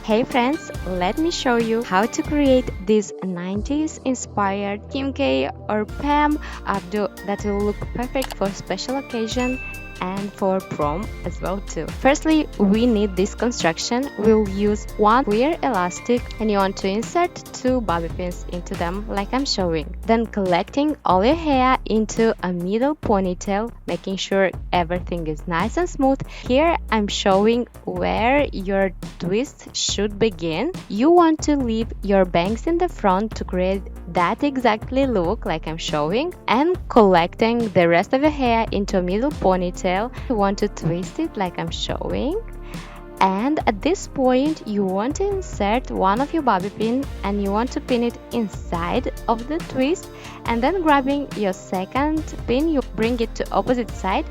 Hey friends, let me show you how to create this 90s inspired Kim K or Pam UpDo that will look perfect for special occasion and for prom as well too. Firstly, we need this construction. We'll use one clear elastic and you want to insert two bobby pins into them like I'm showing. Then collecting all your hair into a middle ponytail, making sure everything is nice and smooth. Here I'm showing where your twist should begin. You want to leave your bangs in the front to create that exactly look like I'm showing, and collecting the rest of your hair into a middle ponytail. You want to twist it like I'm showing, and at this point you want to insert one of your bobby pin and you want to pin it inside of the twist, and then grabbing your second pin you bring it to opposite side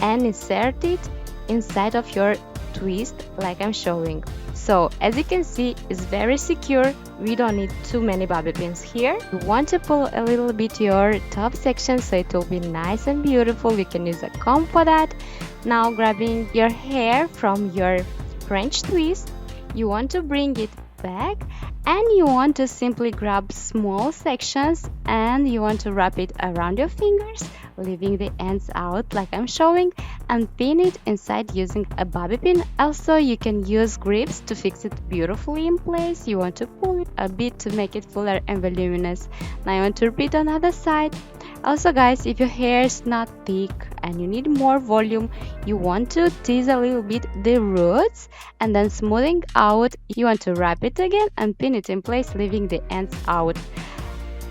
and insert it inside of your twist like I'm showing. So as you can see, it's very secure. We don't need too many bobby pins here. You want to pull a little bit your top section so it will be nice and beautiful. You can use a comb for that. Now grabbing your hair from your French twist, you want to bring it back and you want to simply grab small sections and you want to wrap it around your fingers, leaving the ends out like I'm showing, and pin it inside using a bobby pin. Also, you can use grips to fix it beautifully in place. You want to pull it a bit to make it fuller and voluminous. Now you want to repeat on the other side. Also guys, if your hair is not thick and you need more volume, you want to tease a little bit the roots and then smoothing out, you want to wrap it again and pin it in place, leaving the ends out.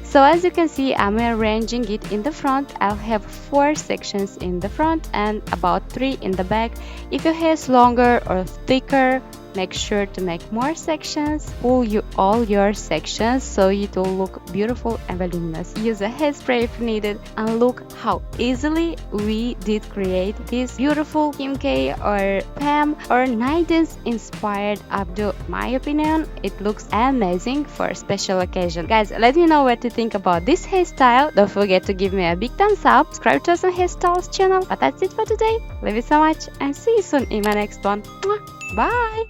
So as you can see, I'm arranging it in the front. I'll have 4 sections in the front and about 3 in the back. If your hair is longer or thicker, make sure to make more sections. Pull all your sections so it will look beautiful and voluminous. Use a hairspray if needed, and look how easily we did create this beautiful Kim K or Pam or 90s inspired UpDo. My opinion, it looks amazing for a special occasion. Guys, let me know what you think about this hairstyle. Don't forget to give me a big thumbs up, subscribe to Awesome Hairstyles channel. But that's it for today. Love you so much and see you soon in my next one. Bye!